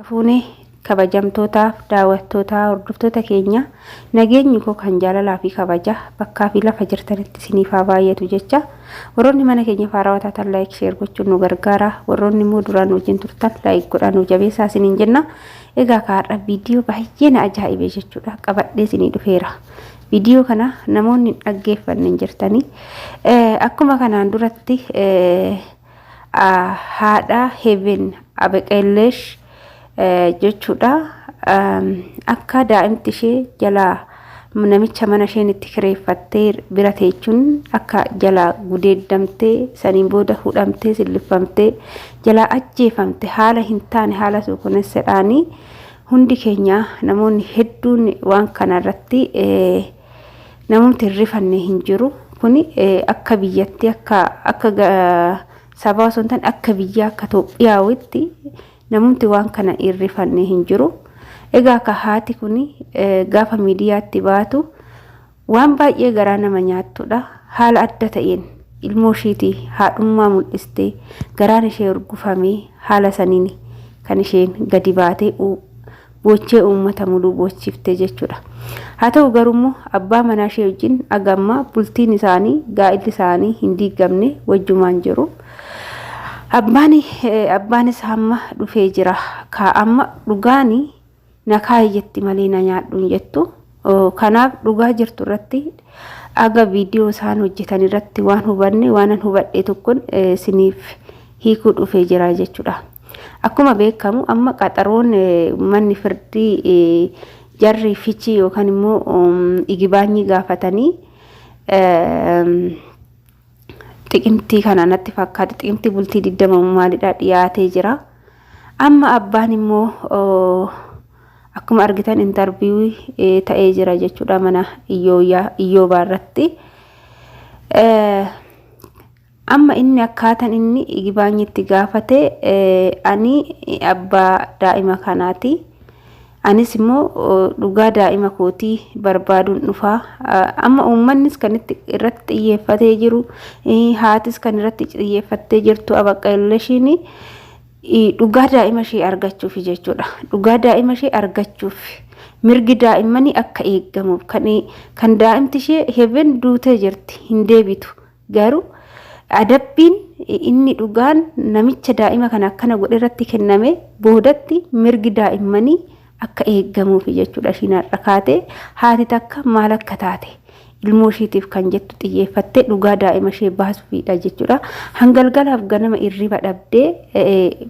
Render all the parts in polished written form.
Fuunee kabajamtootaaf daawwattootaa hordoftoota keenya nageenyi koo kan jaalalaa fi kabaja bakkaa fi lafa jirtanitti isiniif haa baay'atu jecha warroonni mana keenya faarawwataa tan laayik sheer gochuun nu gargaara warroonni immoo duraan wajjin turtan laayik godhaa nu jabeessaa isiniin jenna. Egaa kaadha viidiyoo baay'ee na ajaa'ibee jechuudha qabadhee isinii dhufeera. Viidiyoo kana namoonni dhaggeeffanne jirtanii akkuma kanaan duratti haadha Heaven Abeqeellesh jechuudha akka daa'imti ishee jalaa namicha mana isheen itti kireeffattee bira teechuun akka jalaa gudeeddamtee saniin booda hudhamtee sillifamtee jalaa ajjeefamte haala hin taane haala suukaneessaadhaanii hundi keenya namoonni hedduun waan kanarratti namoonni rifanne hin jiru. Kuni akka biyyatti akka sabaa osoo hin taane akka biyya akka Itoophiyaatti namoonni waan kana irrifanne hin jiru. Egaa ka haati kuni gaafa miidiyaatti baatu waan baay'ee garaa nama nyaattudha. Haala adda ta'een ilmoo isheetii haadhummaa mul'istee garaan ishee urgufamee haala saniin kan isheen gadi baatee boochee uummata muluu boochiftee jechuudha. Haa ta'u garuu abbaa manaa ishee wajjin agamma bultiin isaanii gaa'illi isaanii hin diigamne wajjumaan jiru. Abbaanis hamma dhufee jira ka amma dhugaani na kaayyetti malee na nyaadhuun jettu. Kanaaf dhugaa jirtu irratti aga viidiyoo isaan hojjetan irratti waan hubanne waan hubadhe tokkon siniif hiikuu dhufee jira jechuudha. Akkuma beekamu amma qaxaroon manni firdii jarri fichii yookaan immoo igibaanyi gaafatanii xiqimtii kana natti fakkaata xiqimtii bultii 20 maalidha dhiyaatee jira. Amma abbaan immoo akkuma argitan interview ta'ee jira jechuudha mana Iyyooba irratti. Amma inni akkaataan inni igibaanyitti gaafate ani abbaa daa'ima kanaati. Anis immoo dhugaa daa'ima kootii barbaaduun dhufaa. Amma uummannis kan irratti xiyyeeffatee jiru haatis kan irratti xiyyeeffattee jirtu Abeqeelleshiin dhugaa daa'ima ishee argachuuf jechuudha. Dhugaa daa'ima ishee argachuuf mirgi daa'immanii akka eegamuuf kan daa'imti ishee Heaven duutee jirti hin deebitu. Garuu adabbiin inni dhugaan namicha daa'ima kana akkana godhe irratti kenname boodatti mirgi daa'immanii akka eegamuuf jechuudha. Shinaarra kaatee haati takka maal akka taate ilmoo isheetiif kan jettu xiyyeeffattee dhugaa daa'ima ishee baasuufidha jechuudha. Hangalgalaaf ganama irriba dhabdee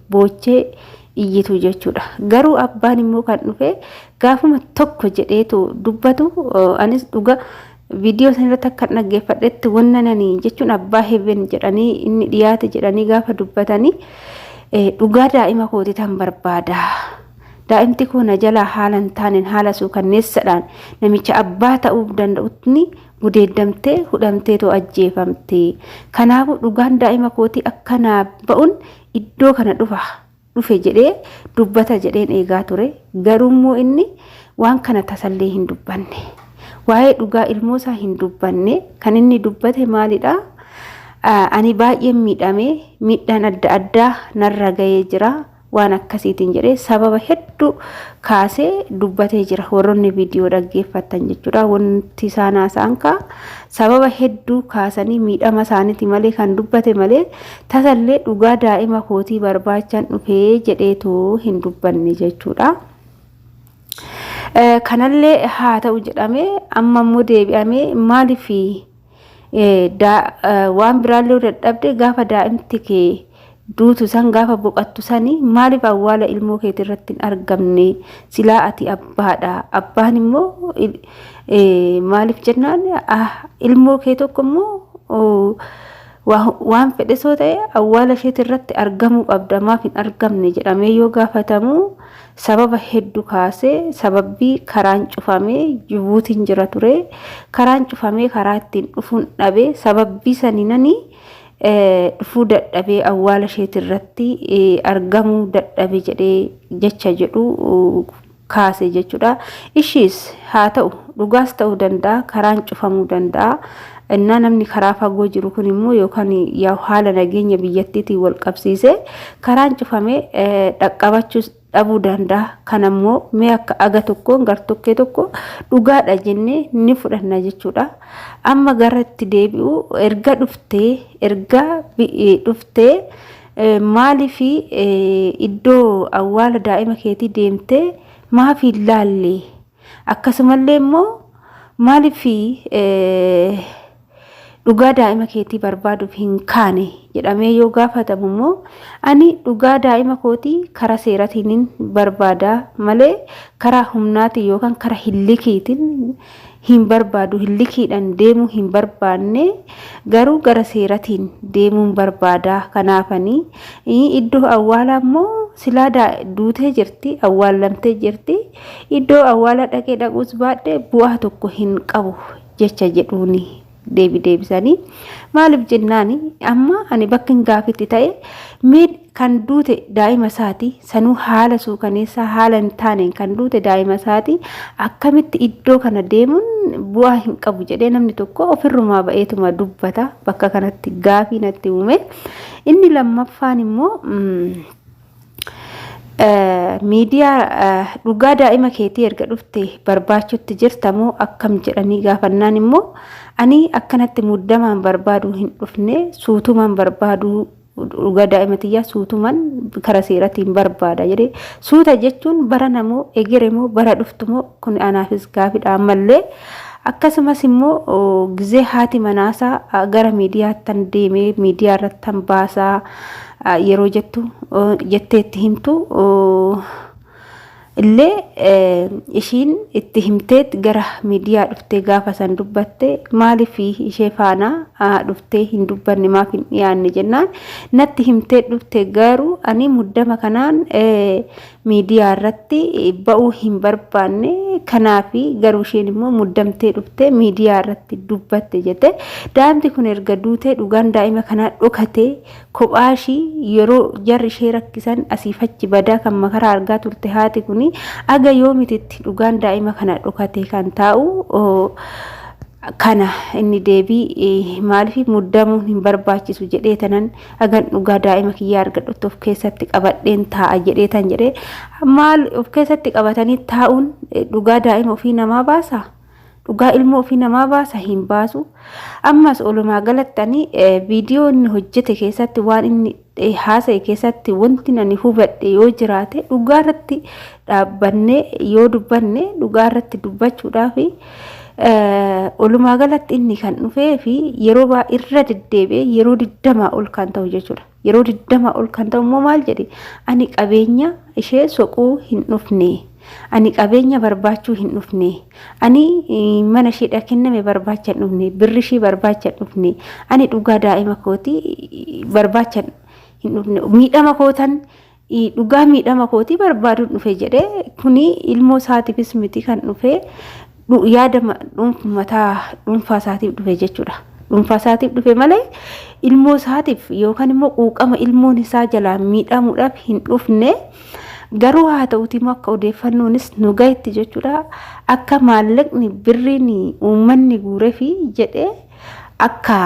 boochee iyyitu jechuudha. Garuu abbaan immoo kan dhufe gaafuma tokko jedheetu dubbatu anis dhugaa viidiyoo san irratti akka dhaggeeffadhetti wannananii jechuun abbaa Heaven jedhanii inni dhiyaate jedhanii gaafa dubbatanii dhugaa daa'ima kootii tan barbaada. Daa'imti koo na jalaa haala hin taaneen haala suukanneessaadhaan namicha abbaa ta'uu danda'utti gudeeddamtee hudhamteetoo ajjeefamte. Kanaafuu dhugaan daa'ima kootii akkanaa ba'uun iddoo kana dhufe jedhee dubbata jedheen eegaa ture. Garuu immoo inni waan kana tasallee hin dubbanne. Waa'ee dhugaa ilmoo isaa hin dubbanne. Kan inni dubbate maalidha? Ani baay'ee miidhaan adda addaa narra ga'ee jira. Waan akkasiitiin jedhee sababa hedduu kaasee dubbatee jira. Warroonni viidiyoo dhaggeeffatan jechuudha. Wanti isaan haasa'an sababa hedduu kaasanii miidhama isaaniiti malee kan dubbate malee tasallee dhugaa daa'ima kootii barbaachaan dhufee jedheetoo hin dubbanne jechuudha. Kanallee haa ta'u jedhamee amma immoo deebi'amee maaliif waan biraallee dadhabde gaafa daa'imti kee duutu san gaafa boqattu sanii maaliif awwaala ilmoo keetii irratti hin argamne silaa ati abbaadha. Abbaan immoo maaliif jennaan ilmoo kee tokko immoo waan fedhe soo ta'e awwaala isheetii irratti argamuu qabda maaf hin argamne jedhamee yoo gaafatamu sababa hedduu kaasee sababbii karaan cufamee Jibuutiin jira ture. Karaan cufamee karaa ittiin dhufuun dhabee sababbii saniinanii dhufuu dadhabee awwaala isheetii irratti argamuu dadhabe jedhee jecha jedhu kaase jechuudha. Ishiis haa ta'u dhugaas ta'uu danda'a karaan cufamuu danda'a. Inna namni karaa fagoo jiru kun immoo yookaan yaa haala nageenya biyyattiitiin wal qabsiise karaan cufame dhaqqabachuu dhabuu danda'a. Kanammoo mee akka aga tokkoon gartokkee tokko dhugaadha jennee ni fudhanna jechuudha. Amma gara itti deebi'u erga dhuftee maaliif iddoo awwaala daa'ima keetii deemtee maaf hin laalle akkasumallee immoo maaliif dhugaa daa'ima keetii barbaaduuf hin kaane jedhamee yoo gaafatamu immoo ani dhugaa daa'ima kootii karaa seeratiin barbaada malee karaa humnaatiin yookaan karaa hillikiitiin hin barbaadu. Hillikiidhaan deemuu hin barbaanne garuu gara seeratiin deemuun barbaada. Kanaafanii iddoo awwaalaa immoo silaa duutee jirti, awwaalamtee jirti. Iddoo awwaala dhaquus baadhee bu'aa tokko hin qabu jecha jedhuuni. Deebisanii maaliif jennaani amma ani bakka hin gaafitti ta'e kan duute daa'ima isaati sanuu haala suukaneessaa haala hin taaneen kan duute daa'ima isaati akkamitti iddoo kana deemuun bu'aa hin qabu jedhee namni tokko ofirrumaa ba'eetuma dubbata. Bakka kanatti gaafii natti uume. Inni lammaffaan immoo miidiyaa dhugaa daa'ima keetii erga dhufte barbaachutti jirtamoo akkam jedhanii gaafannaan immoo ani akkanatti muddamaan barbaadu hin dhufne suutumaan barbaadu dhugaa daa'ima tiyyaa suutumaan karaa seeratiin barbaada jedhee. Suuta jechuun bara namoo egeremoo bara dhuftumoo kun anaafis gaafiidha. Ammallee akkasumas immoo gizee haati manaasaa gara miidiyaatti deemee miidiyaa irratti baasaa yeroo jetteetti himtu illee ishiin itti himteet gara miidiyaa dhuftee gaafa san dubbatte maaliif ishee faana dhuftee hin dubbanne maaf hin dhiyaanne jennaan natti himtee dhufte garuu ani muddama kanaan miidiyaa irratti ba'uu hin barbaanne kanaafi garuu isheen immoo muddamtee dhufte miidiyaa irratti dubbatte jette. Daa'imti kun erga duutee dhugaan daa'ima kanaa dhokatee kophaashii yeroo jarri ishee rakkisan asiifachi badaa kan makaraa argaa turte haati kuni aga yoomititti dhugaan daa'ima kana dhokatee kan taa'u kana inni deebii maaliif muddamuun hin barbaachisu jedhee tanan agan dhugaa daa'ima kiyyaa argadhutti of keessatti qabadheen taa'a jedhee tan jedhee maal of keessatti qabatanii taa'uun dhugaa daa'ima ofii namaa baasa? Dhugaa ilmoo ofii namaa baasa? Hin baasu. Ammas olumaa galattanii viidiyoo inni hojjete keessatti waan inni haasa'e keessatti wanti ani hubadhe yoo jiraate dhugaa irratti dhaabbannee yoo dubbanne dhugaa irratti dubbachuudhaaf olumaa galatti inni kan dhufee fi yeroo irra deddeebi'ee yeroo 20 ol kan ta'u jechuudha. Yeroo 20 ol kan ta'u immoo maal jedhe ani qabeenya ishee soquu hin dhufne. Ani qabeenya barbaachuu hin dhufne. Ani mana isheedha kenname barbaacha hin dhufne. Birri ishee barbaacha hin dhufne. Ani dhugaa daa'ima kootii barbaacha hin dhufne. Miidhama kootan dhugaa miidhama kootii barbaaduun dhufe jedhee kuni ilmoo isaatiifis miti kan dhufe yaada mataa dhuunfaa isaatiif dhufe jechuudha. Dhuunfaa isaatiif dhufe malee ilmoo isaatiif yookaan immoo quuqama ilmoon isaa jalaa miidhamuudhaaf hin dhufne. Garuu haa ta'uutii immoo akka odeeffannoonis nu gahetti jechuudha. Akka maallaqni birriin uummanni guuree fi jedhee akka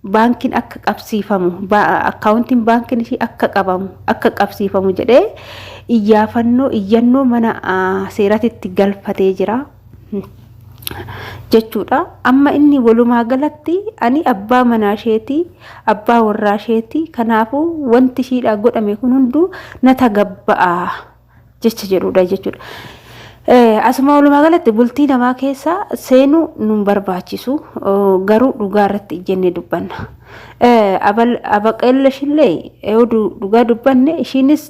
baankiin akka qabsiifamu akkaawuntiin baankiin ishee akka qabamu akka qabsiifamu jedhee iyyannoo mana seeratitti galfatee jira jechuudha. Amma inni walumaa galatti ani abbaa manaa isheetii abbaa warraa isheetii kanaafuu wanti ishiidhaa godhame kun hunduu na tagabba'a jecha jedhudha jechuudha. Asuma walumaa galatti bultii namaa keessa seenuu nun barbaachisu garuu dhugaa irratti ijjennee dubbanna. Abaqeella ishillee yoo dhugaa dubbanne ishiinis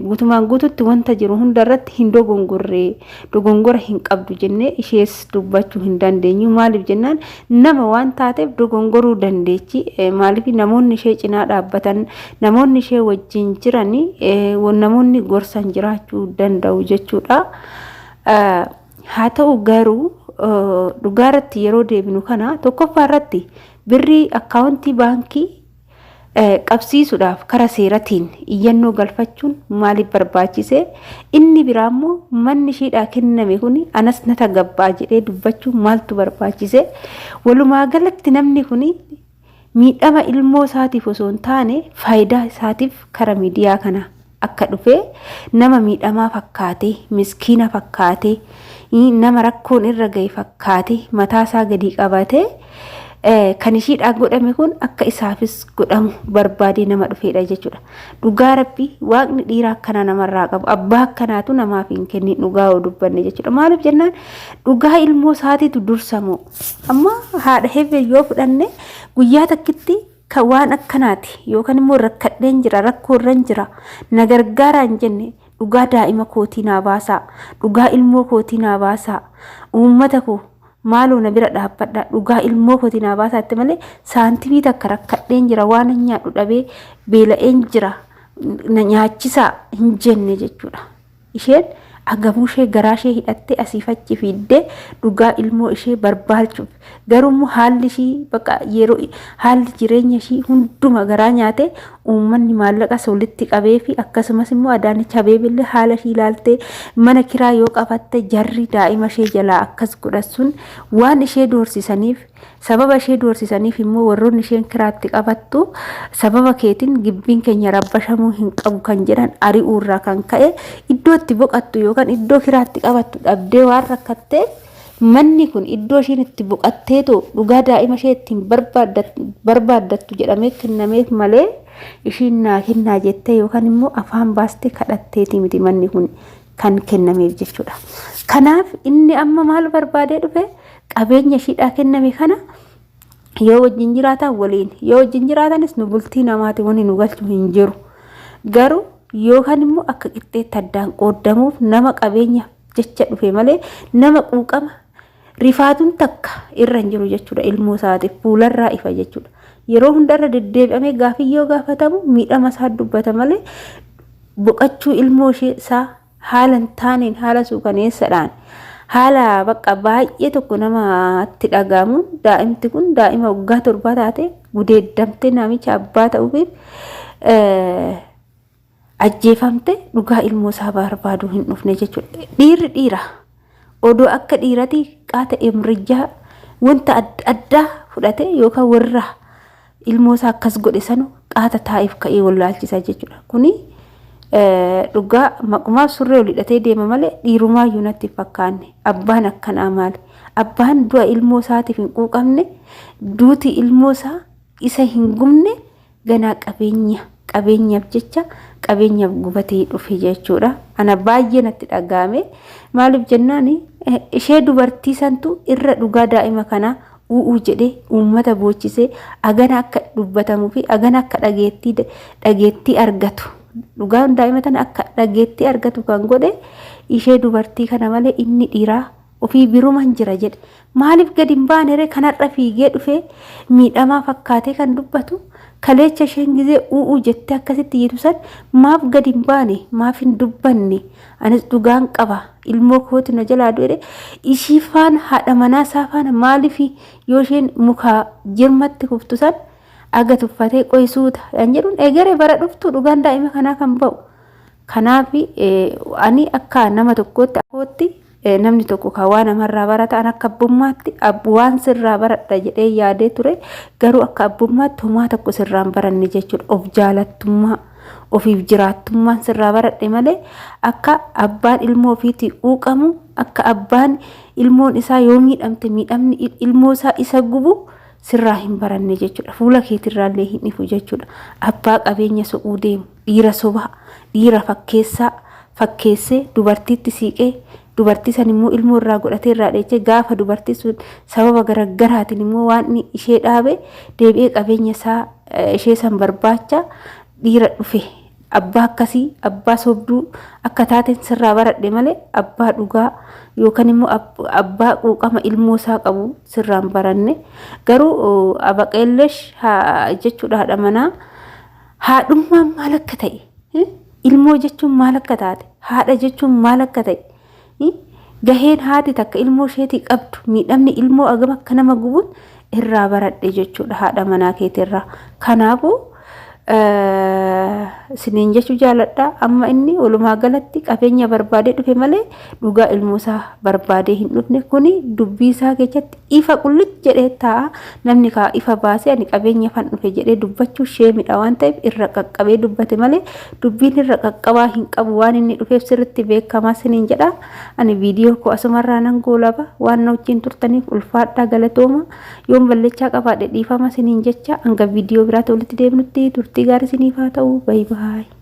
guutumaan guututti wanta jiru hunda irratti hin dogongora hin qabdu jennee ishees dubbachuu hin dandeenyu. Maaliif jennaan nama waan taateef dogongoruu dandeechi. Maaliif namoonni ishee cinaa dhaabbatan namoonni ishee wajjin jiranii namoonni gorsan jiraachuu danda'u jechuudha. Haa ta'u garuu dhugaa irratti yeroo deebinu kana tokkoffaa irratti birrii akkaawuntii baankii qabsiisuudhaaf karaa seeratiin iyyannoo galfachuun maaliif barbaachise? Inni biraa immoo manni isheedhaa kenname kun anas na tagabbaa jedhee dubbachuun maaltu barbaachise? Walumaa galatti namni kun miidhama ilmoo isaatiif osoo hin taane faayidaa isaatiif karaa miidiyaa kana akka dhufe nama miidhamaa fakkaate miskiina fakkaate nama rakkoon irra gahe fakkaate mataasaa gadi qabate kan ishiidhaan godhame kun akka isaafis godhamu barbaadee nama dhufeedha jechuudha. Dhugaa rabbii waaqni dhiira akkana namarraa qabu abbaa akkanaatu namaaf hin kennin dhugaa oo dubbanne jechuudha. Maaliif jennaan dhugaa ilmoo isaatiitu dursamoo amma haadha heefe yoo fudhanne guyyaa takkitti kan waan akkanaati yookaan immoo rakkadheen jira rakkoorran jira na gargaaraa hin jenne dhugaa daa'ima kootii naa baasaa dhugaa ilmoo kootii naa baasaa uummata koo maaloo na bira dhaabbadha dhugaa ilmoo kootii naa baasaatti malee saantimii takka rakkadheen jira waan nyaadhu dhabee beela'een jira na nyaachisaa hin jenne jechuudha. Isheen agabuu ishee garaa ishee hidhattee asiif achi fiiddee dhugaa ilmoo ishee barbaachuuf garuu haalli ishii bakka yeroo haalli jireenya ishii hunduma garaa nyaate uummanni maallaqa walitti qabee fi akkasumas immoo Adaanech Abeebee haala ishii ilaaltee mana kiraa yoo qabatte jarri daa'ima ishee jalaa akkas godhasuun waan ishee doorsisaniif sababa ishee doorsisaniif immoo warroonni isheen kiraatti qabattu sababa keetiin gibbiin keenya rabbashamuu hin qabu kan jedhan ari'uurraa kan ka'e iddoo itti boqattu yookaan iddoo kiraatti qabattu dhabdee waan rakkatteef manni kun iddoo isheen itti boqatteetu dhugaa daa'ima ishee ittiin barbaaddattu jedhamee kennameef malee ishiin naa kennaa jettee yookaan immoo afaan baastee kadhatteeti miti manni kun kan kennameef jechuudha. Kanaaf inni amma maal barbaadee dhufe qabeenya ishiidhaa kenname kana yoo wajjin jiraatan waliin yoo wajjin jiraatanis nu bultii namaati wani nu galchu hin jiru garuu yookaan immoo akka qixxeetti addaan qooddamuuf nama qabeenya jecha dhufe malee nama quuqama rifaatuun takka irra hin jiru jechuudha. Ilmoo isaatiif fuularraa ifa jechuudha. Yeroo hundarra deddeebi'amee gaafii yoo gaafatamu miidhama isaa dubbata malee boqachuu ilmoo ishee isaa haala hin taaneen haala suukaneessaadhaan haala bakka baay'ee tokko namatti dhagahamu daa'imti kun daa'ima waggaa 7 taate gudeeddamtee namicha abbaa ta'uuf ajjeefamte dhugaa ilmoo isaa barbaaduu hin dhufne jechuudha. Dhiirri dhiira odoo akka dhiirati qaata emrijaa wanta addaa fudhate yookaan warra ilmoo isaa akkas godhe sanu qaata taa'eef ka'ee wallaalchisa jechuudha. Kuni dhugaa maqumaa surree ol hidhatee deema malee dhiirumaa yuunatti fakkaanne abbaan akkanaa maali abbaan du'a ilmoo isaatiif hin quuqamne duuti ilmoo isaa isa hin gubne ganaa qabeenyaaf jecha qabeenyaaf gubatee dhufe jechuudha. Ana baay'ee natti dhagahame maaliif jennaan ishee dubartii santu irra dhugaa daa'ima kanaa u'uu jedhee uummata boochisee agana akka dubbatamuu fi agana akka dhageettii argatu dhugaan daa'ima tana akka dhageettii argatu kan godhe ishee dubartii kana malee inni dhiiraa ofii biruman jira jedhe maaliif gadi hin baane kanarra fiigee dhufe miidhamaa fakkaatee kan dubbatu kaleecha isheen gizee u'uu jettee akkasitti jedhu san maaf gadi hin baane maaf hin dubbanne anis dhugaan qaba ilmoo kooti na jalaa du'e ishii faana haadha manaa isaa faana maaliif yoo isheen muka jirmatti kuftu san aga tuffatee qoysuuta kan jedhuun egeree bara dhuftu dhugaan daa'ima kanaa kan ba'u. Kanaaf ani akka nama tokkootti namni tokko kan waan namarraa baratan akka abbummaatti waan sirraa baradha jedhee yaadee ture garuu akka abbummaatti homaa tokko sirraan baranne jechuudha. Of jaalattummaa ofiif jiraattummaan sirraa baradhe malee akka abbaan ilmoo ofiitii quuqamu akka abbaan ilmoon isaa yoo miidhamte miidhamni ilmoo isaa isa gubu sirraa hin baranne jechuudha. Fuula keetirraallee hin ifu jechuudha. Abbaa qabeenya so'uu deemu dhiira sobaa dhiira fakkeessee dubartiitti siiqee dubartii san immoo ilmoo irraa godhatee irraa dheechee gaafa dubartii sun sababa garaagaraatiin immoo waan ishee dhaabe deebi'ee qabeenya isaa ishee san barbaacha dhiira dhufe abbaa akkasii abbaa sobduu akka taateen sirraa baradhe malee abbaa dhugaa yookaan immoo abbaa quuqama ilmoo isaa qabu sirraan baranne garuu abaqeellesh jechuudha haadha manaa haadhummaan maal akka ta'e ilmoo jechuun maal akka taate haadha jechuun maal akka ta'e gaheen haati takka ilmoo isheetii qabdu miidhamni ilmoo agam akka nama gubuun irraa baradhe jechuudha haadha manaa keetirraa. Kanaafuu siniin jechuu jaaladha. Amma inni walumaa galatti qabeenya barbaadee dhufe malee dhugaa ilmoo isaa barbaadee hin dhufne. Kuni dubbii isaa keessatti ifa qullichi jedhee taa'a. Namni kaa ifa baasee ani qabeenya fan dhufe jedhee dubbachuu sheemidha waan ta'eef irra qaqqabee dubbate malee dubbiin irra qaqqabaa hin qabu. Waan inni dhufeef sirriitti beekamaa siniin jedha. Ani viidiyoo koo asumarraa nan goolaba. Waan na wajjin turtaniif ulfaadhaa galatooma. Yoon ballechaa qabaadhe dhiifama siniin jecha hanga viidiyoo biraatti walitti deemnutti turtii gaarii siniif haa ta'u. Bye bye.